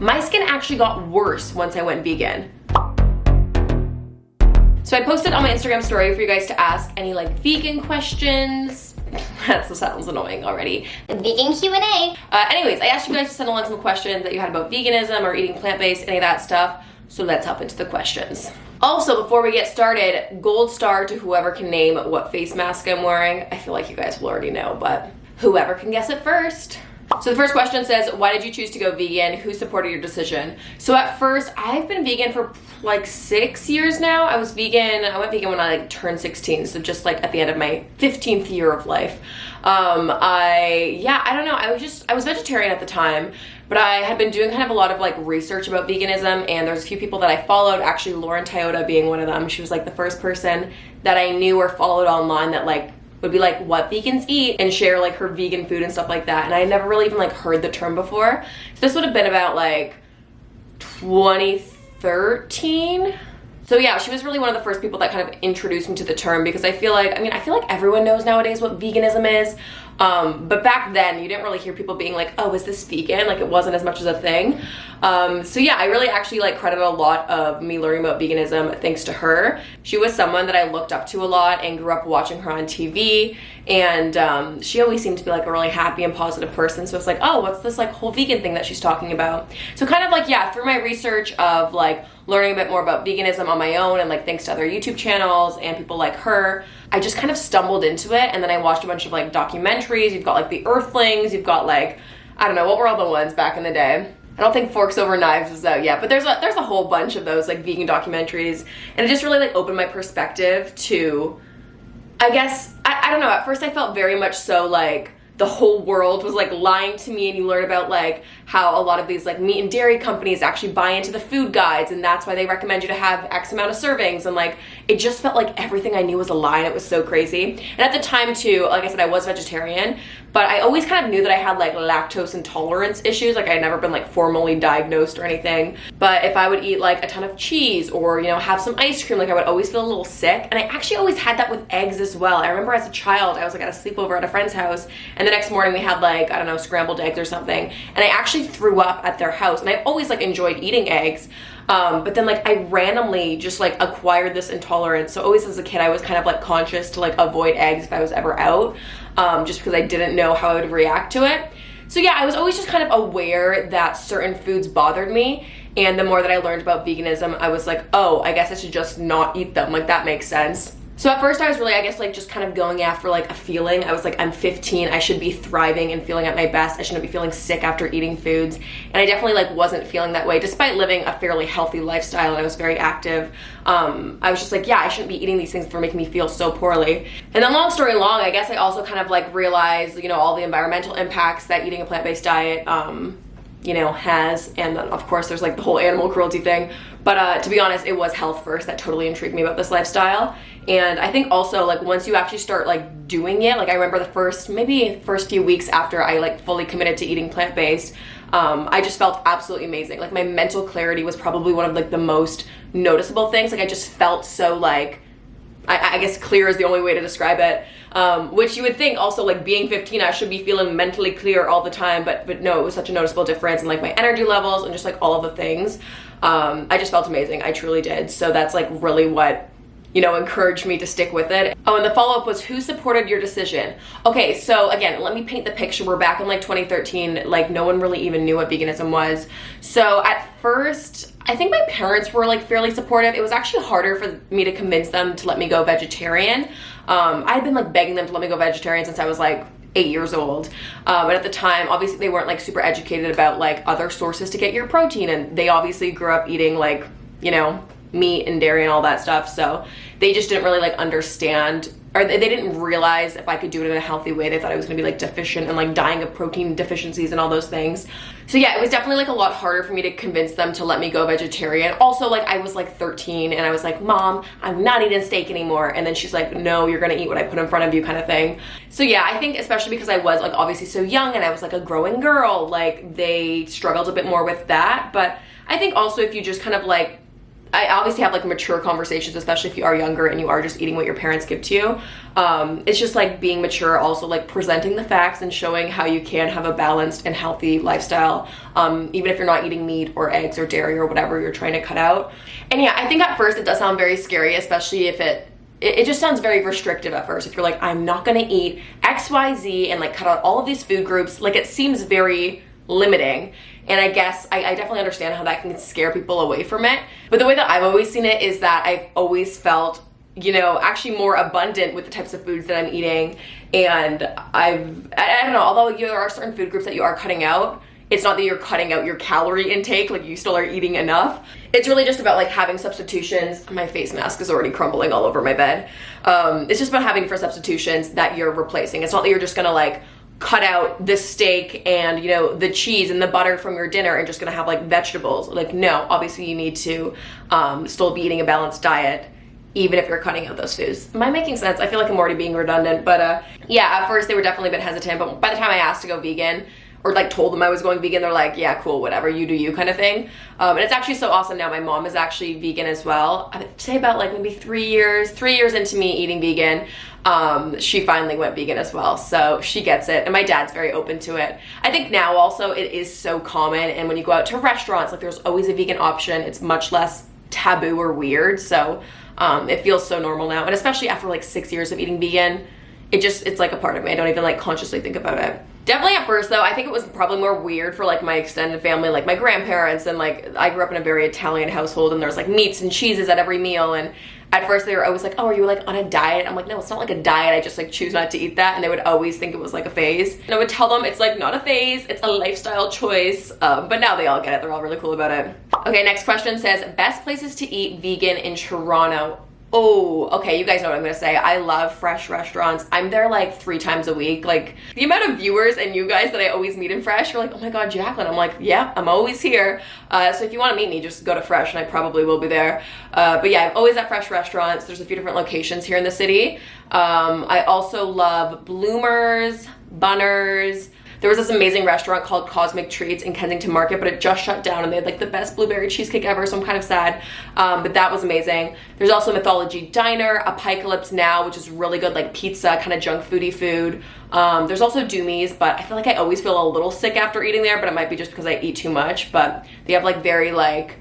My skin actually got worse once I went vegan. So I posted on my Instagram story for you guys to ask any like vegan questions. That sounds annoying already. Vegan Q&A. Anyways, I asked you guys to send along some questions that you had about veganism or eating plant-based, any of that stuff. So let's hop into the questions. Also, before we get started, gold star to whoever can name what face mask I'm wearing. I feel like you guys will already know, but whoever can guess it first. So the first question says, why did you choose to go vegan? Who supported your decision? So at first, I've been vegan for like 6 years now. I went vegan when I like turned 16, so just like at the end of my 15th year of life. I don't know, I was vegetarian at the time, but I had been doing kind of a lot of like research about veganism, and there's a few people that I followed, actually Lauren Toyota being one of them. She was like the first person that I knew or followed online that like would be like what vegans eat and share like her vegan food and stuff like that. And I had never really even like heard the term before. So this would have been about like 2013. So yeah, she was really one of the first people that kind of introduced me to the term, because I feel like everyone knows nowadays what veganism is. But back then you didn't really hear people being like, oh, is this vegan? Like it wasn't as much as a thing. So yeah, I really actually like credit a lot of me learning about veganism thanks to her. She was someone that I looked up to a lot and grew up watching her on TV. And she always seemed to be like a really happy and positive person. So it's like, oh, what's this like whole vegan thing that she's talking about? So kind of like, yeah, through my research of like learning a bit more about veganism on my own, and like thanks to other YouTube channels and people like her, I just kind of stumbled into it. And then I watched a bunch of like documentaries. You've got like the Earthlings, you've got like, I don't know, what were all the ones back in the day? I don't think Forks Over Knives was out yet, but there's a whole bunch of those like vegan documentaries. And it just really like opened my perspective to, I guess, I don't know, at first I felt very much so like the whole world was like lying to me, and you learn about like how a lot of these like meat and dairy companies actually buy into the food guides, and that's why they recommend you to have X amount of servings, and like it just felt like everything I knew was a lie, and it was so crazy. And at the time too, like I said, I was vegetarian, but I always kind of knew that I had like lactose intolerance issues. Like I had never been like formally diagnosed or anything, but if I would eat like a ton of cheese or, you know, have some ice cream, like I would always feel a little sick. And I actually always had that with eggs as well. I remember as a child, I was like at a sleepover at a friend's house, and the next morning we had like, I don't know, scrambled eggs or something, and I actually threw up at their house. And I always like enjoyed eating eggs, but then like I randomly just like acquired this intolerance. So always as a kid I was kind of like conscious to like avoid eggs if I was ever out, just because I didn't know how I would react to it. So yeah, I was always just kind of aware that certain foods bothered me, and the more that I learned about veganism, I was like, oh, I guess I should just not eat them. Like that makes sense. So at first I was really, I guess, like just kind of going after like a feeling. I was like, I'm 15, I should be thriving and feeling at my best. I shouldn't be feeling sick after eating foods. And I definitely like wasn't feeling that way, despite living a fairly healthy lifestyle, and I was very active. I was just like, yeah, I shouldn't be eating these things that are making me feel so poorly. And then long story long, I guess I also kind of like realized, you know, all the environmental impacts that eating a plant-based diet, you know, has. And then of course there's like the whole animal cruelty thing. But to be honest, it was health first that totally intrigued me about this lifestyle. And I think also like once you actually start like doing it, like I remember the first few weeks after I like fully committed to eating plant-based, I just felt absolutely amazing. Like my mental clarity was probably one of like the most noticeable things. Like I just felt so like, I guess clear is the only way to describe it. Which you would think also like being 15, I should be feeling mentally clear all the time, but no, it was such a noticeable difference in like my energy levels and just like all of the things. I just felt amazing. I truly did. So that's like really what, you know, encouraged me to stick with it. Oh, and the follow-up was, who supported your decision? Okay, so again, let me paint the picture. We're back in like 2013, like no one really even knew what veganism was. So at first, I think my parents were like fairly supportive. It was actually harder for me to convince them to let me go vegetarian. I had been like begging them to let me go vegetarian since I was like 8 years old. But at the time, obviously they weren't like super educated about like other sources to get your protein, and they obviously grew up eating like, you know, meat and dairy and all that stuff, so they just didn't really like understand, or they didn't realize if I could do it in a healthy way. They thought I was gonna be like deficient and like dying of protein deficiencies and all those things. So yeah, it was definitely like a lot harder for me to convince them to let me go vegetarian. Also, like I was like 13 and I was like, Mom, I'm not eating steak anymore. And then she's like, no, you're gonna eat what I put in front of you, kind of thing. So yeah, I think especially because I was like obviously so young and I was like a growing girl, like they struggled a bit more with that. But I think also if you just kind of like I obviously have like mature conversations, especially if you are younger and you are just eating what your parents give to you. It's just like being mature, also like presenting the facts and showing how you can have a balanced and healthy lifestyle, even if you're not eating meat or eggs or dairy or whatever you're trying to cut out. And yeah, I think at first it does sound very scary, especially if it just sounds very restrictive at first. If you're like, I'm not gonna eat XYZ and like cut out all of these food groups, like it seems very limiting. And I guess I definitely understand how that can scare people away from it. But the way that I've always seen it is that I've always felt, you know, actually more abundant with the types of foods that I'm eating. And I don't know, although there are certain food groups that you are cutting out, it's not that you're cutting out your calorie intake, like you still are eating enough. It's really just about like having substitutions. My face mask is already crumbling all over my bed. It's just about having different substitutions that you're replacing. It's not that you're just gonna like cut out the steak and, you know, the cheese and the butter from your dinner and just gonna have like vegetables. Like, no, obviously you need to still be eating a balanced diet, even if you're cutting out those foods. Am I making sense? I feel like I'm already being redundant, but yeah, at first they were definitely a bit hesitant, but by the time I asked to go vegan, or like told them I was going vegan, they're like, yeah, cool, whatever, you do you kind of thing. And it's actually so awesome now. My mom is actually vegan as well. I would say about like maybe 3 years into me eating vegan, she finally went vegan as well. So she gets it, and my dad's very open to it. I think now also it is so common, and when you go out to restaurants, like there's always a vegan option. It's much less taboo or weird, so it feels so normal now. And especially after like 6 years of eating vegan, it's like a part of me. I don't even like consciously think about it. Definitely at first though, I think it was probably more weird for like my extended family, like my grandparents, and like I grew up in a very Italian household, and there's like meats and cheeses at every meal, and at first they were always like, oh, are you like on a diet? I'm like, no, it's not like a diet, I just like choose not to eat that. And they would always think it was like a phase, and I would tell them it's like not a phase, it's a lifestyle choice. But now they all get it, they're all really cool about it. Okay, next question says, best places to eat vegan in Toronto. Oh, okay, you guys know what I'm gonna say. I love Fresh restaurants. I'm there like 3 times a week. Like the amount of viewers and you guys that I always meet in Fresh, you're like, oh my God, Jaclyn. I'm like, yeah, I'm always here. So if you wanna meet me, just go to Fresh and I probably will be there. But yeah, I'm always at Fresh restaurants. There's a few different locations here in the city. I also love Bloomers, Bunners. There was this amazing restaurant called Cosmic Treats in Kensington Market, but it just shut down, and they had like the best blueberry cheesecake ever, so I'm kind of sad. But that was amazing. There's also Mythology Diner, Apocalypse Now, which is really good, like pizza, kind of junk foodie food. There's also Doomie's, but I feel like I always feel a little sick after eating there, but it might be just because I eat too much. But they have like very like,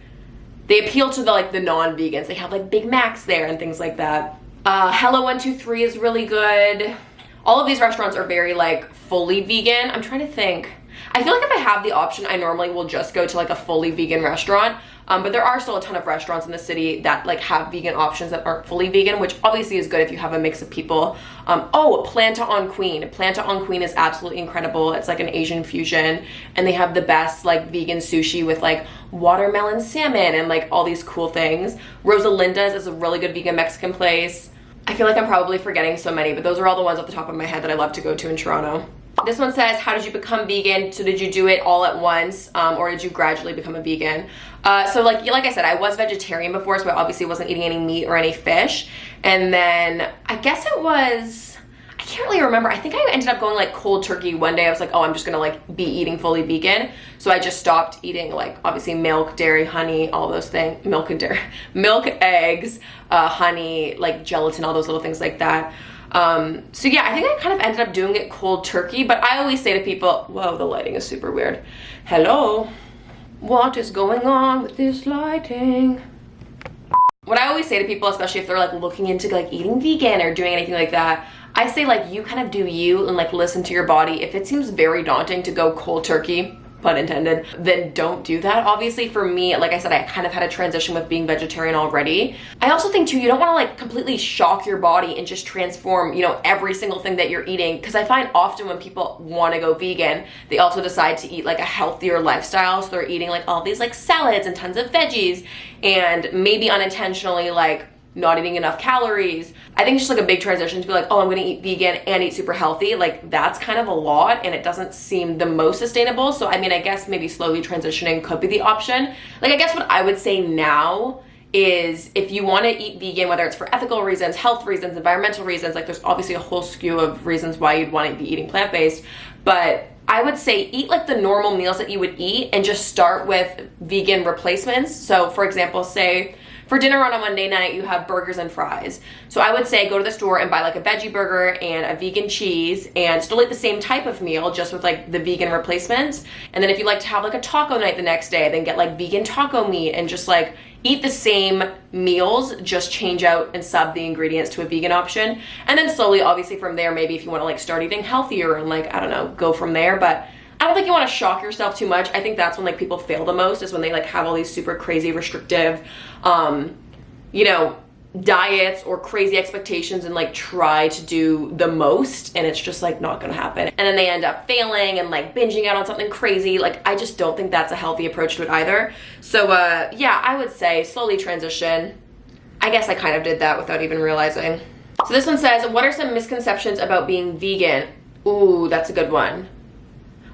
they appeal to the like the non-vegans. They have like Big Macs there and things like that. Hello 123 is really good. All of these restaurants are very like fully vegan. I'm trying to think. I feel like if I have the option, I normally will just go to like a fully vegan restaurant. But there are still a ton of restaurants in the city that like have vegan options that aren't fully vegan, which obviously is good if you have a mix of people. Oh, Planta on Queen. Planta on Queen is absolutely incredible. It's like an Asian fusion, and they have the best like vegan sushi with like watermelon salmon and like all these cool things. Rosalinda's is a really good vegan Mexican place. I feel like I'm probably forgetting so many, but those are all the ones off the top of my head that I love to go to in Toronto. This one says, how did you become vegan? So did you do it all at once, or did you gradually become a vegan? So like I said, I was vegetarian before, so I obviously wasn't eating any meat or any fish. And then I guess it was, I can't really remember. I think I ended up going like cold turkey one day. I was like, oh, I'm just gonna like be eating fully vegan. So I just stopped eating like obviously milk, dairy, honey, all those things, milk and dairy, milk, eggs, honey, like gelatin, all those little things like that. So yeah, I think I kind of ended up doing it cold turkey, but I always say to people, whoa, the lighting is super weird. Hello, what is going on with this lighting? What I always say to people, especially if they're like looking into like eating vegan or doing anything like that, I say like you kind of do you and like listen to your body. If it seems very daunting to go cold turkey, pun intended, then don't do that. Obviously for me, like I said, I kind of had a transition with being vegetarian already. I also think too, you don't want to like completely shock your body and just transform, you know, every single thing that you're eating. Because I find often when people want to go vegan, they also decide to eat like a healthier lifestyle. So they're eating like all these like salads and tons of veggies, and maybe unintentionally like not eating enough calories. I think it's just like a big transition to be like, oh, I'm gonna eat vegan and eat super healthy. Like that's kind of a lot, and it doesn't seem the most sustainable. So I mean, I guess maybe slowly transitioning could be the option. Like I guess what I would say now is if you want to eat vegan, whether it's for ethical reasons, health reasons, environmental reasons, like there's obviously a whole skew of reasons why you'd want to be eating plant-based, but I would say eat like the normal meals that you would eat and just start with vegan replacements. So for example, say for dinner on a Monday night, you have burgers and fries. So I would say go to the store and buy like a veggie burger and a vegan cheese and still eat the same type of meal, just with like the vegan replacements. And then if you like to have like a taco night the next day, then get like vegan taco meat and just like eat the same meals, just change out and sub the ingredients to a vegan option. And then slowly, obviously from there, maybe if you want to like start eating healthier and like, I don't know, go from there. But I don't think you want to shock yourself too much. I think that's when like people fail the most, is when they like have all these super crazy restrictive, you know, diets or crazy expectations and like try to do the most, and it's just like not gonna happen. And then they end up failing and like binging out on something crazy. Like, I just don't think that's a healthy approach to it either. So yeah, I would say slowly transition. I guess I kind of did that without even realizing. So this one says, what are some misconceptions about being vegan? Ooh, that's a good one.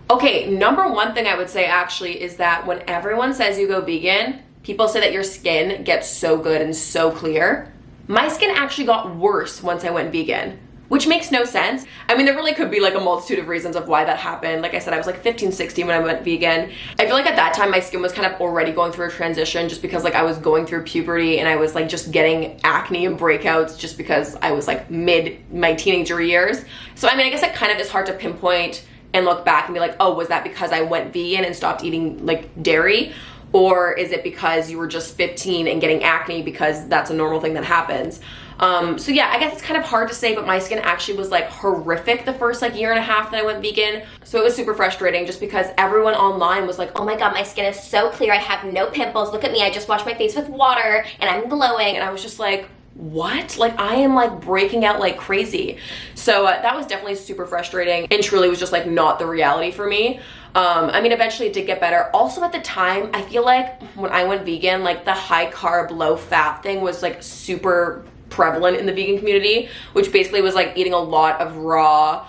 Okay, number one thing I would say actually is that when everyone says you go vegan, people say that your skin gets so good and so clear. My skin actually got worse once I went vegan, which makes no sense. I mean, there really could be like a multitude of reasons of why that happened. Like I said, I was like 15, 16 when I went vegan. I feel like at that time my skin was kind of already going through a transition, just because like I was going through puberty and I was like just getting acne and breakouts just because I was like mid my teenager years. So I mean, I guess it kind of is hard to pinpoint and look back and be like, oh, was that because I went vegan and stopped eating like dairy? Or is it because you were just 15 and getting acne, because that's a normal thing that happens? So yeah, I guess it's kind of hard to say, but my skin actually was like horrific the first like year and a half that I went vegan. So it was super frustrating, just because everyone online was like, oh my God, my skin is so clear. I have no pimples. Look at me. I just washed my face with water and I'm glowing. And I was just like, what? Like, I am like breaking out like crazy. So that was definitely super frustrating, and truly was just like not the reality for me. I mean, eventually it did get better. Also at the time, I feel like when I went vegan, like the high carb, low fat thing was like super prevalent in the vegan community, which basically was like eating a lot of raw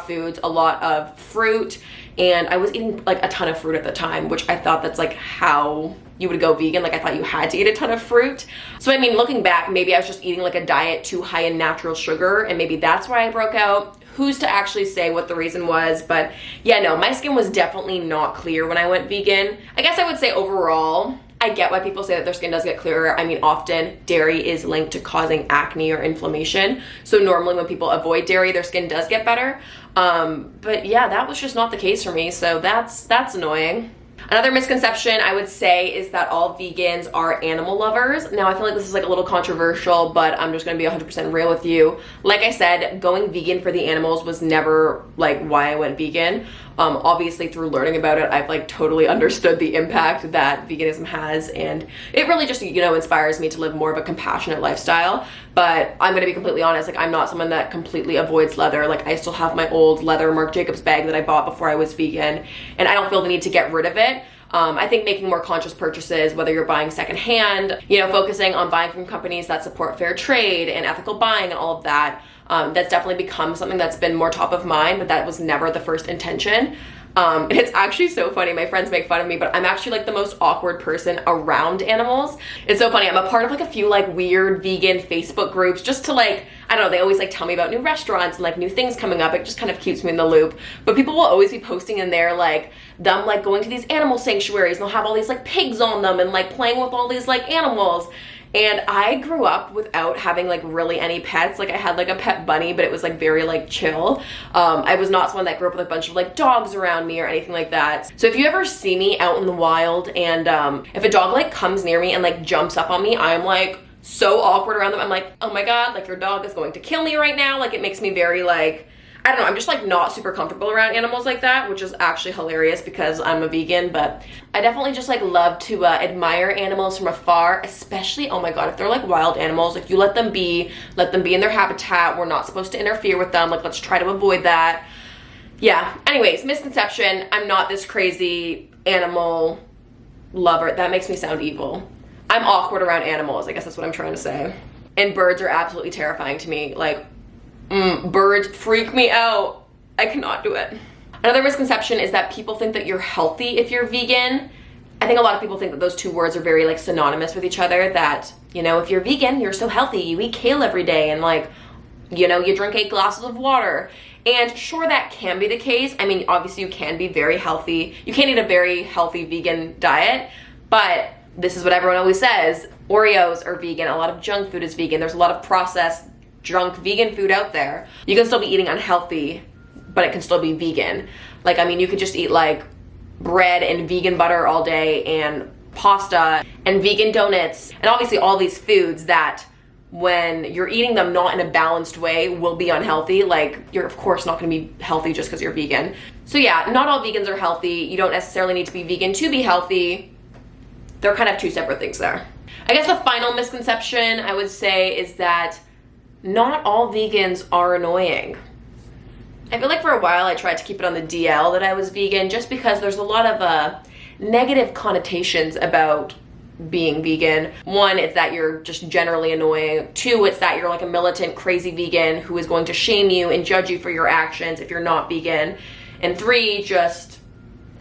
foods, a lot of fruit. And I was eating like a ton of fruit at the time, which I thought that's like how you would go vegan. Like, I thought you had to eat a ton of fruit. So I mean, looking back, maybe I was just eating like a diet too high in natural sugar, and maybe that's why I broke out. Who's to actually say what the reason was? But yeah, no, my skin was definitely not clear when I went vegan. I guess I would say overall, I get why people say that their skin does get clearer. I mean, often dairy is linked to causing acne or inflammation. So normally when people avoid dairy, their skin does get better. But yeah, that was just not the case for me. So that's annoying. Another misconception I would say is that all vegans are animal lovers. Now, I feel like this is like a little controversial, but I'm just gonna be 100% real with you. Like I said, going vegan for the animals was never like why I went vegan. Obviously through learning about it, I've like totally understood the impact that veganism has, and it really just, you know, inspires me to live more of a compassionate lifestyle. But I'm gonna be completely honest, like I'm not someone that completely avoids leather. Like, I still have my old leather Marc Jacobs bag that I bought before I was vegan, and I don't feel the need to get rid of it. I think making more conscious purchases, whether you're buying secondhand, you know, focusing on buying from companies that support fair trade and ethical buying and all of that, that's definitely become something that's been more top of mind, but that was never the first intention. And it's actually so funny. My friends make fun of me, but I'm actually like the most awkward person around animals. It's so funny. I'm a part of like a few like weird vegan Facebook groups, just to like, I don't know, they always like tell me about new restaurants and like new things coming up. It just kind of keeps me in the loop. But people will always be posting in there like them like going to these animal sanctuaries, and they'll have all these like pigs on them and like playing with all these like animals. And I grew up without having like really any pets. Like, I had like a pet bunny, but it was like very like chill. I was not someone that grew up with a bunch of like dogs around me or anything like that. So if you ever see me out in the wild and if a dog like comes near me and like jumps up on me, I'm like so awkward around them. I'm like, oh my God, like your dog is going to kill me right now. Like, it makes me very like, I don't know, I'm just like not super comfortable around animals like that, which is actually hilarious because I'm a vegan. But I definitely just like love to admire animals from afar, especially, oh my God, if they're like wild animals, like you let them be in their habitat. We're not supposed to interfere with them. Like, let's try to avoid that. Yeah, anyways, misconception, I'm not this crazy animal lover. That makes me sound evil. I'm awkward around animals, I guess that's what I'm trying to say. And birds are absolutely terrifying to me. Like, birds freak me out. I cannot do it. Another misconception is that people think that you're healthy if you're vegan. I think a lot of people think that those two words are very like synonymous with each other, that, you know, if you're vegan, you're so healthy, you eat kale every day, and like, you know, you drink 8 glasses of water. And sure, that can be the case. I mean, obviously you can be very healthy. You can eat a very healthy vegan diet, but this is what everyone always says. Oreos are vegan, a lot of junk food is vegan, there's a lot of processed junk vegan food out there. You can still be eating unhealthy, but it can still be vegan. Like, I mean, you could just eat like bread and vegan butter all day and pasta and vegan donuts, and obviously all these foods that when you're eating them not in a balanced way will be unhealthy. Like, you're of course not going to be healthy just because you're vegan. So yeah, not all vegans are healthy. You don't necessarily need to be vegan to be healthy. They're kind of two separate things there. I guess the final misconception I would say is that not all vegans are annoying. I feel like for a while I tried to keep it on the DL that I was vegan, just because there's a lot of negative connotations about being vegan. One, it's that you're just generally annoying. Two, it's that you're like a militant, crazy vegan who is going to shame you and judge you for your actions if you're not vegan. And three, just,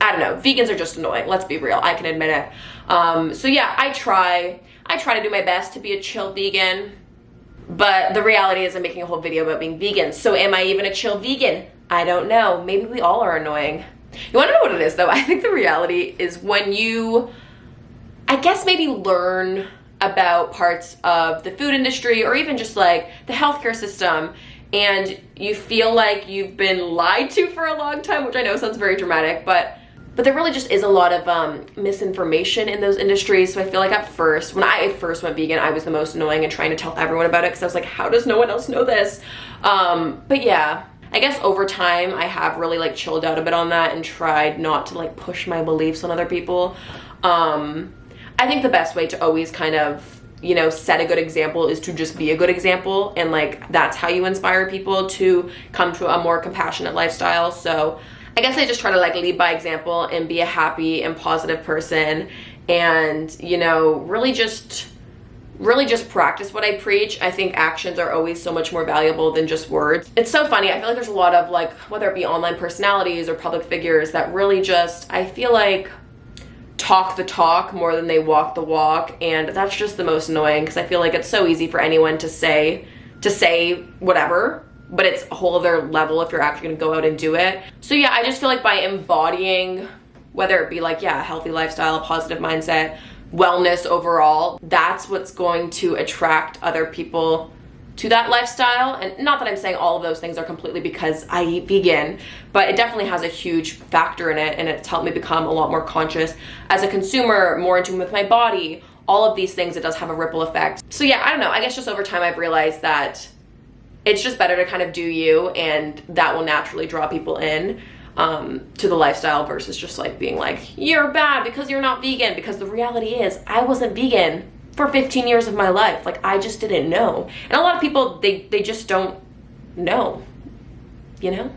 I don't know, vegans are just annoying. Let's be real, I can admit it. So yeah, I try to do my best to be a chill vegan, but the reality is I'm making a whole video about being vegan. So am I even a chill vegan? I don't know. Maybe we all are annoying. You wanna know what it is though? I think the reality is when you, I guess, maybe learn about parts of the food industry or even just like the healthcare system, and you feel like you've been lied to for a long time, which I know sounds very dramatic, but there really just is a lot of misinformation in those industries. So I feel like at first, when I first went vegan, I was the most annoying and trying to tell everyone about it because I was like, how does no one else know this? But yeah, I guess over time I have really like chilled out a bit on that and tried not to like push my beliefs on other people. I think the best way to always kind of, you know, set a good example is to just be a good example, and like that's how you inspire people to come to a more compassionate lifestyle. So I guess I just try to like lead by example and be a happy and positive person, and, you know, really just practice what I preach. I think actions are always so much more valuable than just words. It's so funny, I feel like there's a lot of like, whether it be online personalities or public figures that really just, I feel like, talk the talk more than they walk the walk, and that's just the most annoying because I feel like it's so easy for anyone to say whatever, but it's a whole other level if you're actually gonna go out and do it. So yeah, I just feel like by embodying, whether it be like, yeah, a healthy lifestyle, a positive mindset, wellness overall, that's what's going to attract other people to that lifestyle. And not that I'm saying all of those things are completely because I eat vegan, but it definitely has a huge factor in it, and it's helped me become a lot more conscious as a consumer, more in tune with my body. All of these things, it does have a ripple effect. So yeah, I don't know, I guess just over time I've realized that it's just better to kind of do you, and that will naturally draw people in to the lifestyle versus just like being like, you're bad because you're not vegan, because the reality is I wasn't vegan for 15 years of my life. Like, I just didn't know. And a lot of people, they just don't know, you know?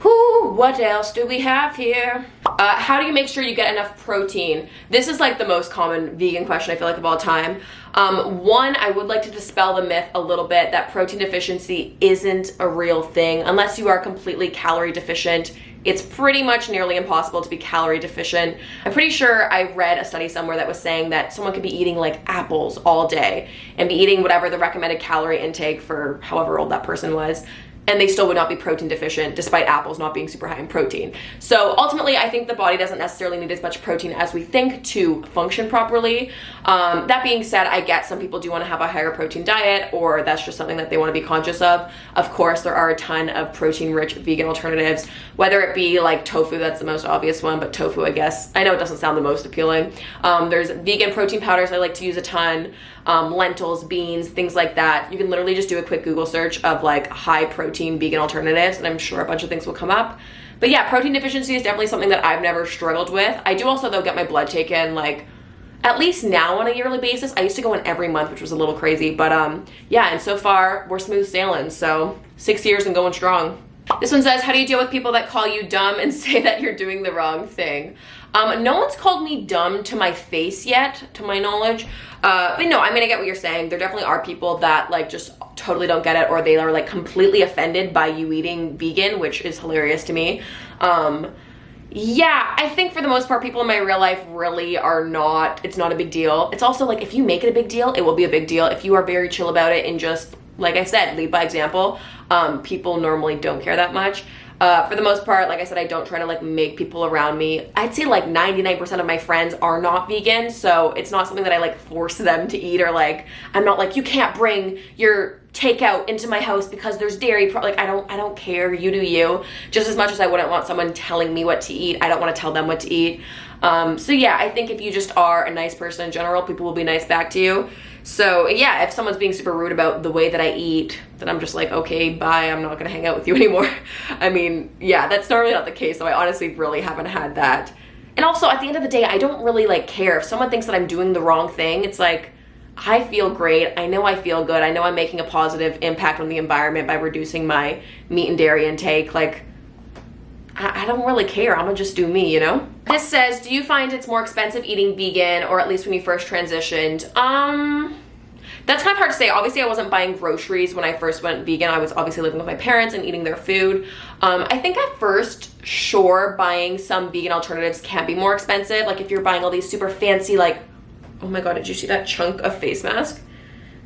Whoo, what else do we have here? How do you make sure you get enough protein? This is like the most common vegan question I feel like of all time. One, I would like to dispel the myth a little bit that protein deficiency isn't a real thing. Unless you are completely calorie deficient, it's pretty much nearly impossible to be calorie deficient. I'm pretty sure I read a study somewhere that was saying that someone could be eating like apples all day and be eating whatever the recommended calorie intake for however old that person was, and they still would not be protein deficient despite apples not being super high in protein. So ultimately, I think the body doesn't necessarily need as much protein as we think to function properly. That being said, I get some people do want to have a higher protein diet, or that's just something that they want to be conscious of. Of course, there are a ton of protein-rich vegan alternatives, whether it be like tofu, that's the most obvious one, but tofu, I guess, I know it doesn't sound the most appealing. There's vegan protein powders I like to use a ton. Lentils, beans, things like that. You can literally just do a quick Google search of like high protein vegan alternatives, and I'm sure a bunch of things will come up. But yeah, protein deficiency is definitely something that I've never struggled with. I do also though get my blood taken like at least now on a yearly basis. I used to go in every month, which was a little crazy, but yeah, and so far we're smooth sailing. So 6 years and going strong. This one says, how do you deal with people that call you dumb and say that you're doing the wrong thing? No one's called me dumb to my face yet, to my knowledge. But no, I mean, I get what you're saying. There definitely are people that like just totally don't get it, or they are like completely offended by you eating vegan, which is hilarious to me. Yeah, I think for the most part, people in my real life really are not, it's not a big deal. It's also like, if you make it a big deal, it will be a big deal. If you are very chill about it and just, like I said, lead by example, people normally don't care that much. For the most part, like I said, I don't try to like make people around me. I'd say like 99% of my friends are not vegan, so it's not something that I like force them to eat, or like I'm not like, you can't bring your takeout into my house because there's dairy like I don't care, you do you. Just as much as I wouldn't want someone telling me what to eat, I don't want to tell them what to eat. So yeah, I think if you just are a nice person in general, people will be nice back to you. So yeah, if someone's being super rude about the way that I eat, then I'm just like, okay, bye, I'm not gonna hang out with you anymore. I mean, yeah, that's normally not the case, so I honestly really haven't had that. And also, at the end of the day, I don't really like care. If someone thinks that I'm doing the wrong thing, it's like, I feel great, I know I feel good, I know I'm making a positive impact on the environment by reducing my meat and dairy intake. Like, I don't really care, I'm gonna just do me, you know? This says, do you find it's more expensive eating vegan, or at least when you first transitioned? That's kind of hard to say. Obviously, I wasn't buying groceries when I first went vegan. I was obviously living with my parents and eating their food. I think at first, sure, buying some vegan alternatives can be more expensive. Like if you're buying all these super fancy, like, oh my God, did you see that chunk of face mask?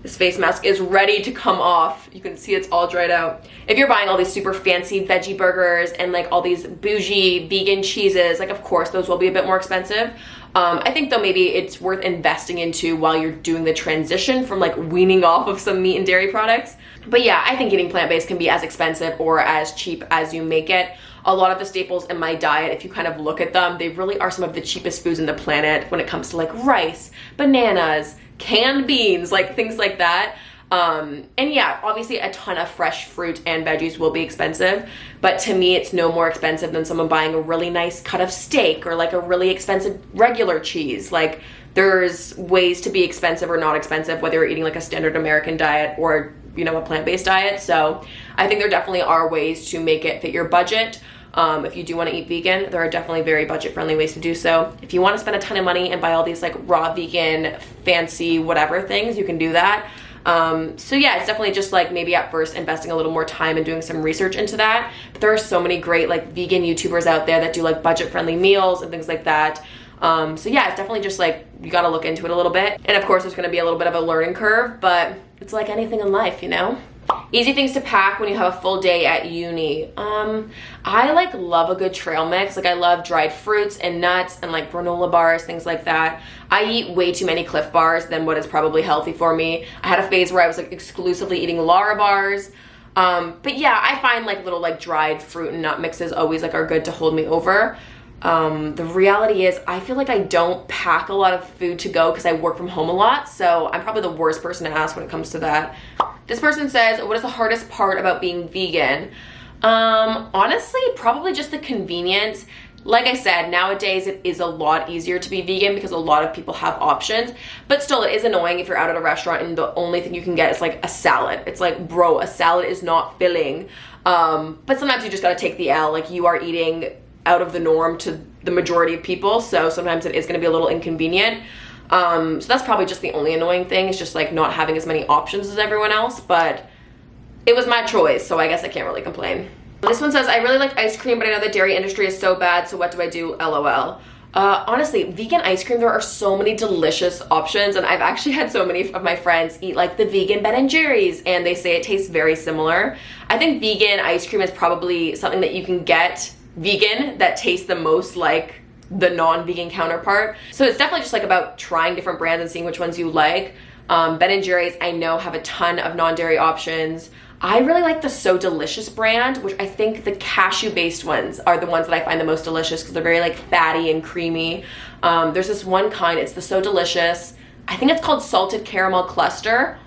This face mask is ready to come off. You can see it's all dried out. If you're buying all these super fancy veggie burgers and like all these bougie vegan cheeses, like of course those will be a bit more expensive. I think though maybe it's worth investing into while you're doing the transition from like weaning off of some meat and dairy products. But yeah, I think eating plant-based can be as expensive or as cheap as you make it. A lot of the staples in my diet, if you kind of look at them, they really are some of the cheapest foods in the planet when it comes to like rice, bananas, canned beans, like things like that. And yeah, obviously a ton of fresh fruit and veggies will be expensive, but to me it's no more expensive than someone buying a really nice cut of steak or like a really expensive regular cheese. Like there's ways to be expensive or not expensive, whether you're eating like a standard American diet or, you know, a plant-based diet. So I think there definitely are ways to make it fit your budget. If you do want to eat vegan, there are definitely very budget-friendly ways to do so. If you want to spend a ton of money and buy all these like raw vegan, fancy whatever things, you can do that. So yeah, it's definitely just like maybe at first investing a little more time and doing some research into that. But there are so many great like vegan YouTubers out there that do like budget-friendly meals and things like that. So yeah, it's definitely just like, you got to look into it a little bit. And of course, there's going to be a little bit of a learning curve, but it's like anything in life, you know? Easy things to pack when you have a full day at uni. I like love a good trail mix. Like I love dried fruits and nuts and like granola bars, things like that. I eat way too many Cliff bars than what is probably healthy for me. I had a phase where I was like exclusively eating Lara bars. But yeah, I find like little like dried fruit and nut mixes always like are good to hold me over. The reality is I feel like I don't pack a lot of food to go because I work from home a lot, so I'm probably the worst person to ask when it comes to that. This person says, what is the hardest part about being vegan? Honestly, probably just the convenience. Like I said, nowadays it is a lot easier to be vegan because a lot of people have options, but still it is annoying if you're out at a restaurant and the only thing you can get is like a salad. It's like, bro, a salad is not filling. But sometimes you just gotta take the L. Like you are eating out of the norm to the majority of people, so sometimes it is going to be a little inconvenient. So that's probably just the only annoying thing, is just like not having as many options as everyone else, but it was my choice, so I guess I can't really complain. This one says, I really like ice cream, but I know the dairy industry is so bad, so what do I do? LOL. Honestly, vegan ice cream, there are so many delicious options, and I've actually had so many of my friends eat like the vegan Ben & Jerry's, and they say it tastes very similar. I think vegan ice cream is probably something that you can get vegan that tastes the most like the non-vegan counterpart. So it's definitely just like about trying different brands and seeing which ones you like. Ben & Jerry's I know have a ton of non-dairy options. I really like the So Delicious brand, which I think the cashew-based ones are the ones that I find the most delicious because they're very like fatty and creamy. There's this one kind, it's the So Delicious. I think it's called Salted Caramel Cluster.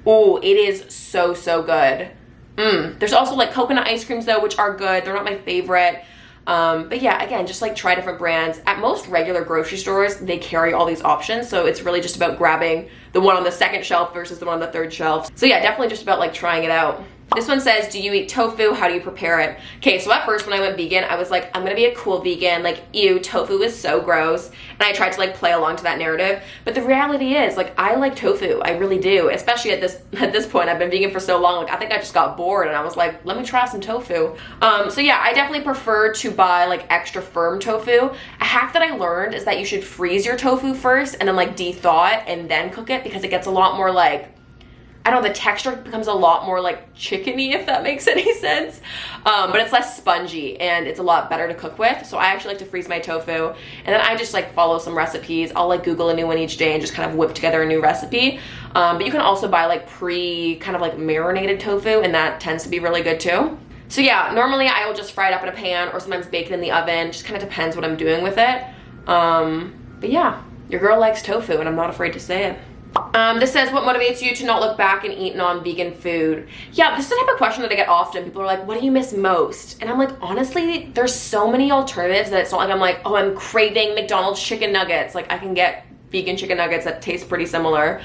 Oh, it is so, so good. There's also like coconut ice creams though, which are good. They're not my favorite. But yeah, again, just like try different brands. At most regular grocery stores, they carry all these options. So it's really just about grabbing the one on the second shelf versus the one on the third shelf. So yeah, definitely just about like trying it out. This one says, do you eat tofu? How do you prepare it? Okay, so at first when I went vegan, I was like, I'm gonna be a cool vegan. Like, ew, tofu is so gross. And I tried to like play along to that narrative. But the reality is, like, I like tofu. I really do. Especially at this point, I've been vegan for so long. Like, I think I just got bored and I was like, let me try some tofu. So yeah, I definitely prefer to buy like extra firm tofu. A hack that I learned is that you should freeze your tofu first and then like de-thaw it and then cook it because it gets a lot more like I don't know, the texture becomes a lot more like chickeny, if that makes any sense. But it's less spongy and it's a lot better to cook with. So I actually like to freeze my tofu, and then I just like follow some recipes. I'll like Google a new one each day and just kind of whip together a new recipe. But you can also buy like kind of like marinated tofu, and that tends to be really good too. So yeah, normally I will just fry it up in a pan or sometimes bake it in the oven. Just kind of depends what I'm doing with it. But yeah, your girl likes tofu and I'm not afraid to say it. This says, what motivates you to not look back and eat non-vegan food? Yeah, this is the type of question that I get often. People are like, what do you miss most? And I'm like, honestly, there's so many alternatives that it's not like I'm like, oh, I'm craving McDonald's chicken nuggets. Like I can get vegan chicken nuggets that taste pretty similar.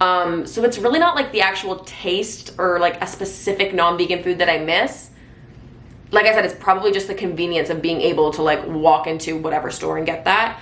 So it's really not like the actual taste or like a specific non-vegan food that I miss. Like I said, it's probably just the convenience of being able to like walk into whatever store and get that.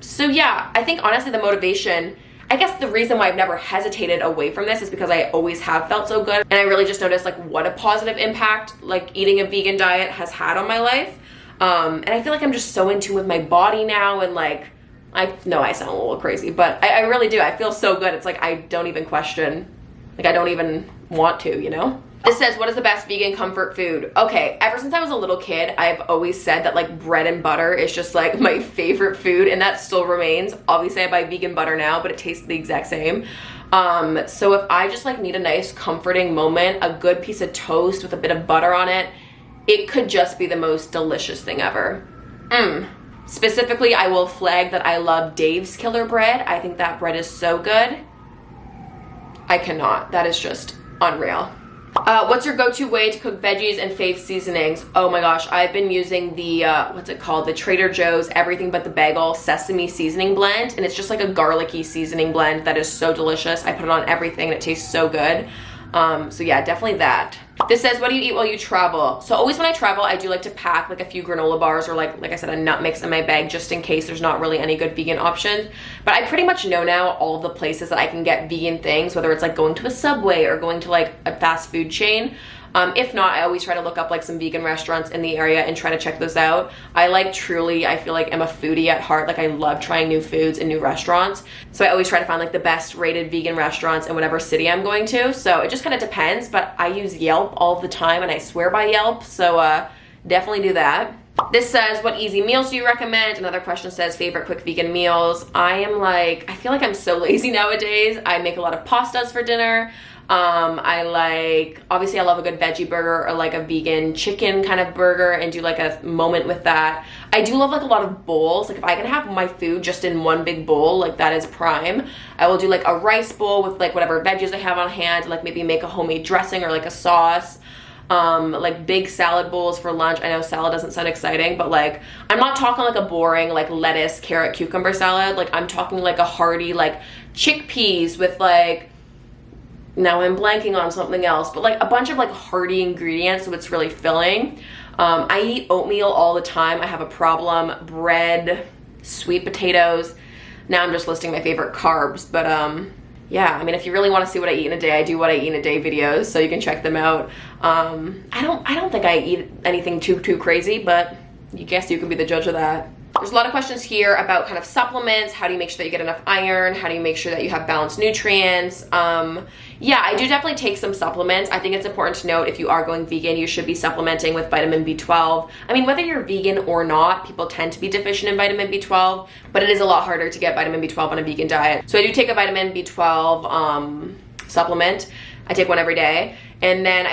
So yeah, I think honestly the motivation, I guess the reason why I've never hesitated away from this is because I always have felt so good. And I really just noticed like what a positive impact like eating a vegan diet has had on my life. And I feel like I'm just so in tune with my body now, and like, I know I sound a little crazy, but I really do. I feel so good. It's like I don't even question, like I don't even want to, you know? This says, what is the best vegan comfort food? Okay, ever since I was a little kid, I've always said that like bread and butter is just like my favorite food, and that still remains. Obviously I buy vegan butter now, but it tastes the exact same. So if I just like need a nice comforting moment, a good piece of toast with a bit of butter on it, it could just be the most delicious thing ever. Specifically, I will flag that I love Dave's Killer Bread. I think that bread is so good. I cannot. That is just unreal. What's your go-to way to cook veggies and fave seasonings? Oh my gosh, I've been using the, what's it called? The Trader Joe's Everything But the Bagel Sesame Seasoning Blend. And it's just like a garlicky seasoning blend that is so delicious. I put it on everything and it tastes so good. So yeah, definitely that. This says, what do you eat while you travel? So always when I travel, I do like to pack like a few granola bars or like I said, a nut mix in my bag just in case there's not really any good vegan options. But I pretty much know now all of the places that I can get vegan things, whether it's like going to a Subway or going to like a fast food chain. If not, I always try to look up like some vegan restaurants in the area and try to check those out. I feel like I'm a foodie at heart. Like I love trying new foods and new restaurants. So I always try to find like the best rated vegan restaurants in whatever city I'm going to. So it just kind of depends, but I use Yelp all the time and I swear by Yelp. So definitely do that. This says, what easy meals do you recommend? Another question says, favorite quick vegan meals. I feel like I'm so lazy nowadays. I make a lot of pastas for dinner. Obviously I love a good veggie burger or like a vegan chicken kind of burger and do like a moment with that. I do love like a lot of bowls. Like if I can have my food just in one big bowl, like that is prime. I will do like a rice bowl with like whatever veggies I have on hand, like maybe make a homemade dressing or like a sauce. Like big salad bowls for lunch. I know salad doesn't sound exciting, but like I'm not talking like a boring like lettuce, carrot, cucumber salad. Like I'm talking like a hearty like chickpeas with like, now I'm blanking on something else, but like a bunch of like hearty ingredients, so it's really filling. I eat oatmeal all the time. I have a problem. Bread, sweet potatoes. Now I'm just listing my favorite carbs, but yeah, I mean, if you really want to see what I eat in a day, I do what I eat in a day videos, so you can check them out. I don't think I eat anything too crazy, but you guess you can be the judge of that. There's a lot of questions here about kind of supplements. How do you make sure that you get enough iron? How do you make sure that you have balanced nutrients? Yeah, I do definitely take some supplements. I think it's important to note if you are going vegan, you should be supplementing with vitamin B12. I mean, whether you're vegan or not, people tend to be deficient in vitamin B12, but it is a lot harder to get vitamin B12 on a vegan diet. So I do take a vitamin B12 supplement. I take one every day. And then I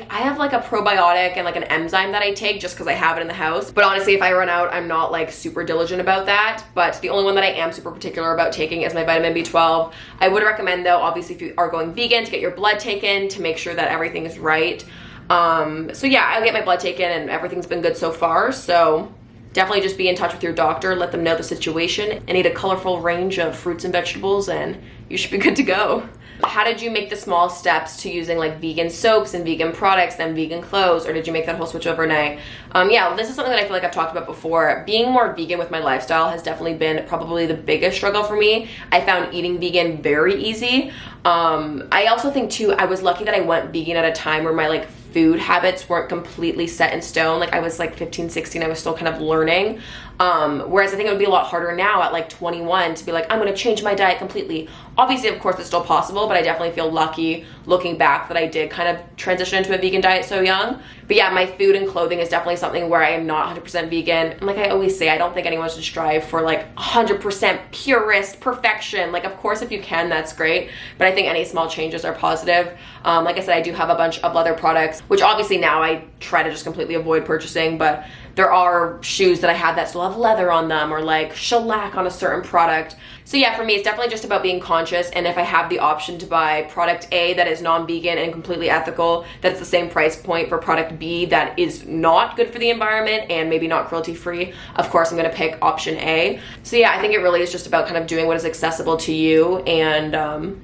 have like a probiotic and like an enzyme that I take just because I have it in the house. But honestly, if I run out, I'm not like super diligent about that. But the only one that I am super particular about taking is my vitamin B12. I would recommend though, obviously if you are going vegan, to get your blood taken to make sure that everything is right. So yeah, I'll get my blood taken and everything's been good so far. So definitely just be in touch with your doctor, let them know the situation, and eat a colorful range of fruits and vegetables and you should be good to go. How did you make the small steps to using like vegan soaps and vegan products and vegan clothes, or did you make that whole switch overnight? Yeah, this is something that I feel like I've talked about before. Being more vegan with my lifestyle has definitely been probably the biggest struggle for me. I found eating vegan very easy. I also think too, I was lucky that I went vegan at a time where my like food habits weren't completely set in stone. Like I was like 15, 16, I was still kind of learning. Whereas I think it would be a lot harder now at like 21 to be like, I'm going to change my diet completely. Obviously, of course, it's still possible, but I definitely feel lucky looking back that I did kind of transition into a vegan diet so young. But yeah, my food and clothing is definitely something where I am not 100% vegan. And like I always say, I don't think anyone should strive for like 100% purist perfection. Like, of course, if you can, that's great. But I think any small changes are positive. Like I said, I do have a bunch of leather products, which obviously now I try to just completely avoid purchasing, but there are shoes that I have that still have leather on them, or like shellac on a certain product. So yeah, for me, it's definitely just about being conscious. And if I have the option to buy product A that is non-vegan and completely ethical, that's the same price point for product B that is not good for the environment and maybe not cruelty-free, of course, I'm gonna pick option A. So yeah, I think it really is just about kind of doing what is accessible to you. And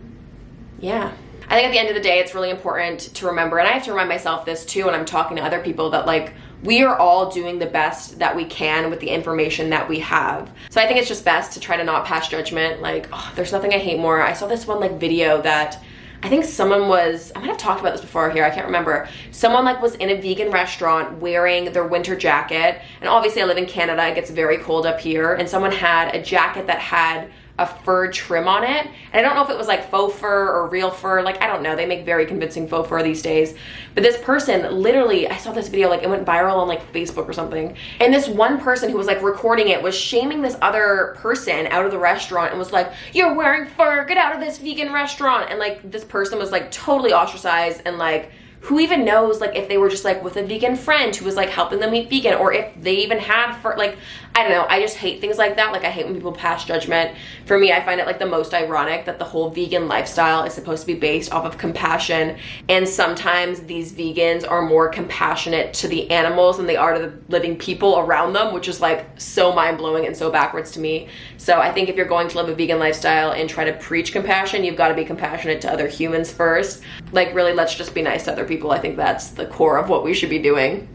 yeah. I think at the end of the day, it's really important to remember, and I have to remind myself this too when I'm talking to other people, that like, we are all doing the best that we can with the information that we have. So I think it's just best to try to not pass judgment. Like, oh, there's nothing I hate more. I saw this one like video that I think someone was, I might have talked about this before here, I can't remember. Someone like was in a vegan restaurant wearing their winter jacket. And obviously I live in Canada, it gets very cold up here. And someone had a jacket that had a fur trim on it. And I don't know if it was like faux fur or real fur. Like, I don't know. They make very convincing faux fur these days. But this person literally, I saw this video, like it went viral on like Facebook or something. And this one person who was like recording it was shaming this other person out of the restaurant and was like, you're wearing fur, get out of this vegan restaurant. And like this person was like totally ostracized, and like, who even knows like if they were just like with a vegan friend who was like helping them eat vegan, or if they even had for like, I don't know. I just hate things like that. Like I hate when people pass judgment. For me, I find it like the most ironic that the whole vegan lifestyle is supposed to be based off of compassion, and sometimes these vegans are more compassionate to the animals than they are to the living people around them, which is like so mind-blowing and so backwards to me. So I think if you're going to live a vegan lifestyle and try to preach compassion, you've got to be compassionate to other humans first. Like really, let's just be nice to other people. I think that's the core of what we should be doing.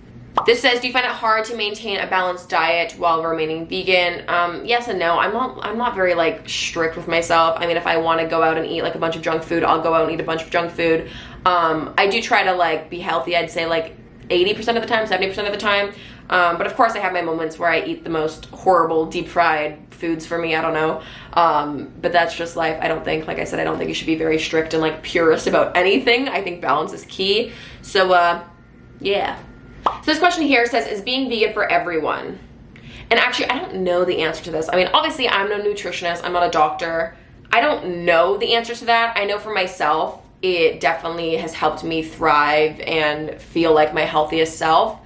This says, do you find it hard to maintain a balanced diet while remaining vegan? Yes and no. I'm not very like strict with myself. I mean, if I want to go out and eat like a bunch of junk food, I'll go out and eat a bunch of junk food. I do try to like be healthy. I'd say like 80% of the time, 70% of the time. But of course I have my moments where I eat the most horrible deep fried foods for me. I don't know. But that's just life. I don't think, like I said, I don't think you should be very strict and like purist about anything. I think balance is key. So, yeah. So this question here says, is being vegan for everyone? And actually, I don't know the answer to this. I mean, obviously I'm no nutritionist. I'm not a doctor. I don't know the answer to that. I know for myself, it definitely has helped me thrive and feel like my healthiest self.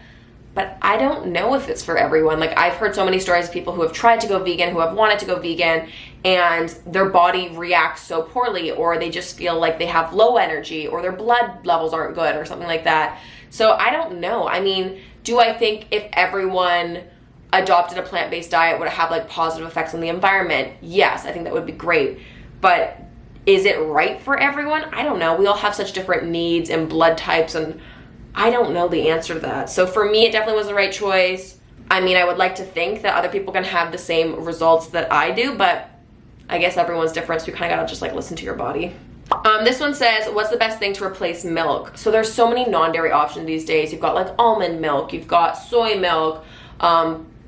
But I don't know if it's for everyone. Like I've heard so many stories of people who have tried to go vegan, who have wanted to go vegan, and their body reacts so poorly, or they just feel like they have low energy, or their blood levels aren't good, or something like that. So I don't know. I mean, do I think if everyone adopted a plant-based diet, would it have like positive effects on the environment? Yes, I think that would be great. But is it right for everyone? I don't know. We all have such different needs and blood types, and I don't know the answer to that. So for me, it definitely was the right choice. I mean, I would like to think that other people can have the same results that I do, but I guess everyone's different, so you kind of gotta just like listen to your body. This one says, what's the best thing to replace milk? So there's so many non-dairy options these days. You've got like almond milk, you've got soy milk,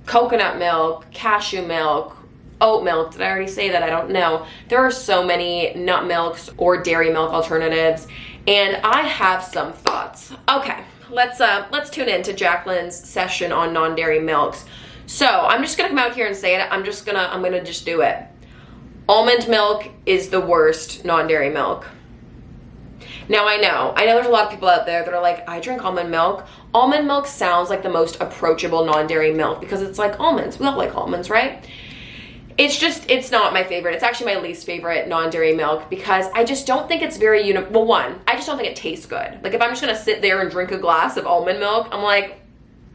coconut milk, cashew milk, oat milk. Did I already say that? I don't know. There are so many nut milks or dairy milk alternatives, and I have some thoughts. Okay, let's tune in to Jaclyn's session on non-dairy milks. So I'm just gonna come out here and say it. I'm gonna just do it. Almond milk is the worst non-dairy milk. Now I know there's a lot of people out there that are like, I drink almond milk. Almond milk sounds like the most approachable non-dairy milk because it's like almonds. We all like almonds, right? It's not my favorite. It's actually my least favorite non-dairy milk because I just don't think it's very, well, one, I just don't think it tastes good. Like if I'm just gonna sit there and drink a glass of almond milk, I'm like,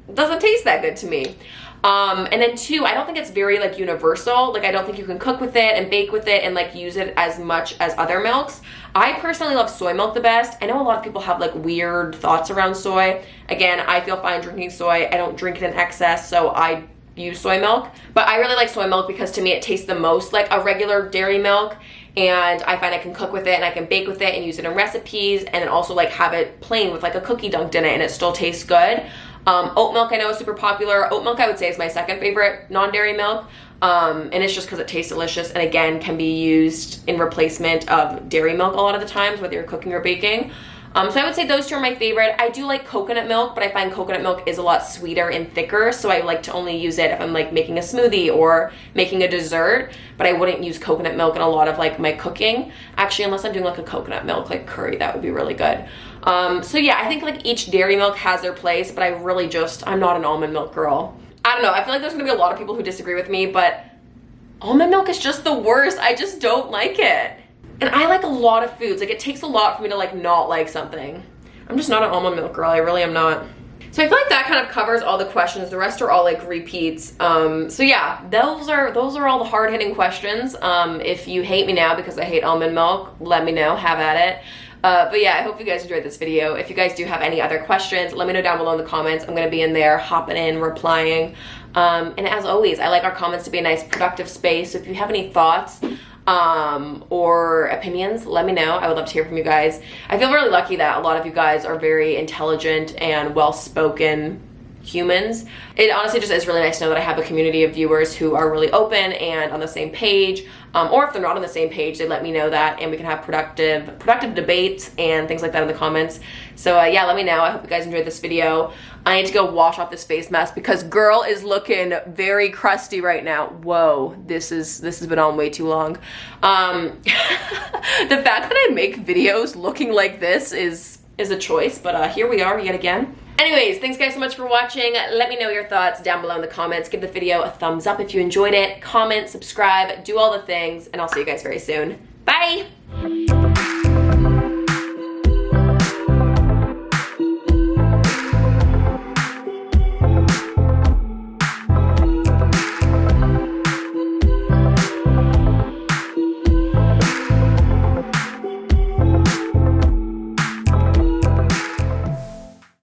it doesn't taste that good to me. And then two, I don't think it's very like universal. Like I don't think you can cook with it and bake with it and like use it as much as other milks. I personally love soy milk the best. I know a lot of people have like weird thoughts around soy. Again, I feel fine drinking soy. I don't drink it in excess, so I use soy milk. But I really like soy milk because to me it tastes the most like a regular dairy milk. And I find I can cook with it and I can bake with it and use it in recipes, and then also like have it plain with like a cookie dunked in it and it still tastes good. Oat milk I know is super popular. Oat milk I would say is my second favorite non-dairy milk. And it's just because it tastes delicious and again can be used in replacement of dairy milk a lot of the times, whether you're cooking or baking. So I would say those two are my favorite. I do like coconut milk, but I find coconut milk is a lot sweeter and thicker, so I like to only use it if I'm like making a smoothie or making a dessert, but I wouldn't use coconut milk in a lot of like my cooking. Actually, unless I'm doing like a coconut milk like curry, that would be really good. So yeah, I think like each dairy milk has their place, but I'm not an almond milk girl. I don't know, I feel like there's gonna be a lot of people who disagree with me, but almond milk is just the worst. I just don't like it. And I like a lot of foods. Like, it takes a lot for me to like not like something. I'm just not an almond milk girl. I really am not. So I feel like that kind of covers all the questions. The rest are all like repeats. So yeah, those are all the hard-hitting questions. If you hate me now because I hate almond milk, let me know. Have at it. But yeah, I hope you guys enjoyed this video. If you guys do have any other questions, let me know down below in the comments. I'm gonna be in there, hopping in, replying. And as always, I like our comments to be a nice productive space. So if you have any thoughts, or opinions, let me know. I would love to hear from you guys. I feel really lucky that a lot of you guys are very intelligent and well-spoken humans. It honestly just is really nice to know that I have a community of viewers who are really open and on the same page, or if they're not on the same page, they let me know that and we can have productive debates and things like that in the comments. So yeah, let me know. I hope you guys enjoyed this video. I need to go wash off this face mask because girl is looking very crusty right now. Whoa, this has been on way too long. The fact that I make videos looking like this is a choice, but here we are yet again. Anyways, thanks guys so much for watching. Let me know your thoughts down below in the comments. Give the video a thumbs up if you enjoyed it. Comment, subscribe, do all the things, and I'll see you guys very soon. Bye!